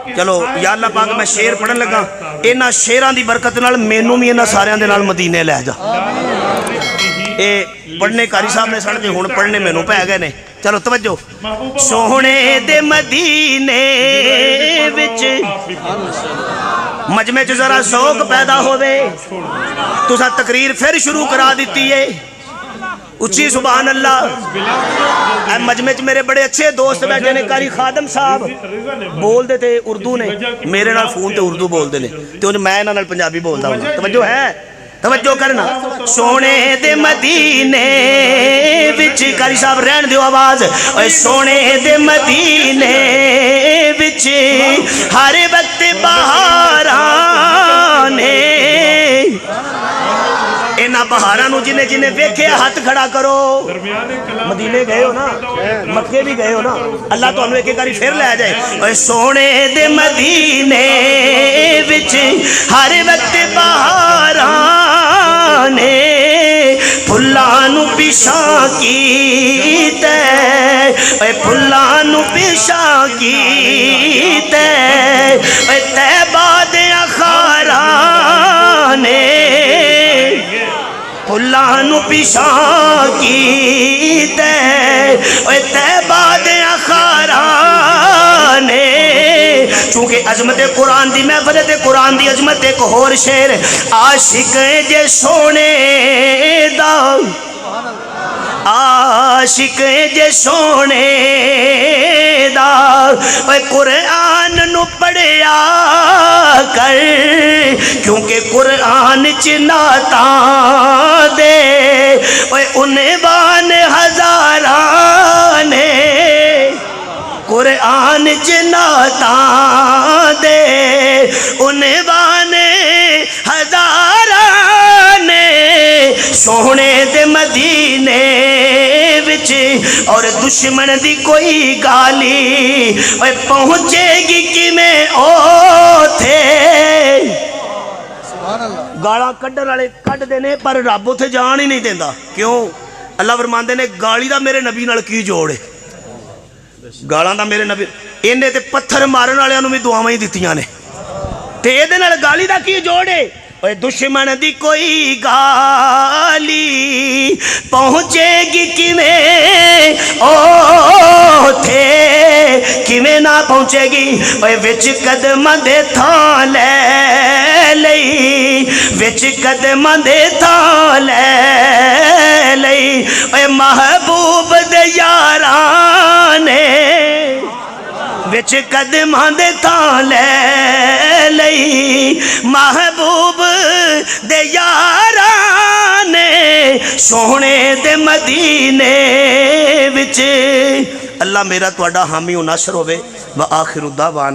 चलो या अल्लाह पाक मैं शेर पढ़न लगा, इन्हां शेरां दी बरकत नाल मैनू भी इन्हां सारियां दे नाल मदीने लै जा। ये पढ़ने कारी साहब ने सड़ हुण पढ़ने मैनू पै गए ने। चलो तवज्जो, सोहणे दे मदीने विच मजमे च जरा शौक पैदा होवे। तुसा तकरीर फिर शुरू करा दी है, उच्ची सुभान अल्लाह। मजमे च मेरे बड़े अच्छे दोस्त बैठे ने, कारी खादम साहब बोलते थे उर्दू ने, मेरे नाल फोन ते उर्दू बोलते ने, तो मैं इन्हां नाल पंजाबी बोलदा हूं। तवज्जो है, तवज्जो करना। सोने दे मदीने विच, कारी साहब रहन दियो आवाज। ओए सोने दे मदीने विच हर वक्त बहारां ने। इन्हां बहारां नूं जिन्हें जिन्हें वेखे हाथ खड़ा करो। मदीने गए हो ना, मक्के भी गए हो ना, अल्लाह तुहानू एक बारी फिर लै जाए। ओए सोने दे मदीने विच हर वक्त बहारां ने, फुल्लां नूं पिछां कीते, ओए फुल्लां नूं पिछां कीते, ओए तैबा दे अखारां ने, फुल्लां नूं पिछां कीते, ओए तैबा दे अखारां ने। चूंकि अजमत कुरान दी महफिल ते कुरान दी अजमत एक होर शेर, आशिक जे सोने दा, आशिक जे सोने दा, ओए कुरान नूं पढ़िया कर, क्योंकि कुरान च नातां दे ओए उन्वान हज़ारां ने, कुरान च नातां दे उन्वान हज़ारां ने। सोहणे दे मदीने विच और दुश्मन दी कोई गाली ओए पहुंचेगी किवें ओथे। गाला कड्डण वाले कड्डदे ने पर रब उत्थे जान ही नहीं देंदा। क्यों? अल्लाह फरमांदे ने गाली दा मेरे नबी नाल की जोड़ है। गालां दा मेरे नबी, इन्हें ते पत्थर मारन वालियां नूं भी दुआवां ही दित्तियां ने, ते इहदे नाल गाली दा की जोड़ है? ओए दुश्मन दी कोई गाली पहुंचेगी किवें ओथे, किवें ना पहुंचेगी। ओए विच कदमां दे थां लै लई, विच कदमां दे थां लै लई, ओए महबूब दे यारां ने, विच कदमां दे थां लै लई, महबूब दे यारां ने। सोहणे दे मदीने विच अल्लाह मेरा तुहाडा हामी व नासर होवे। व आखिरु दावाना।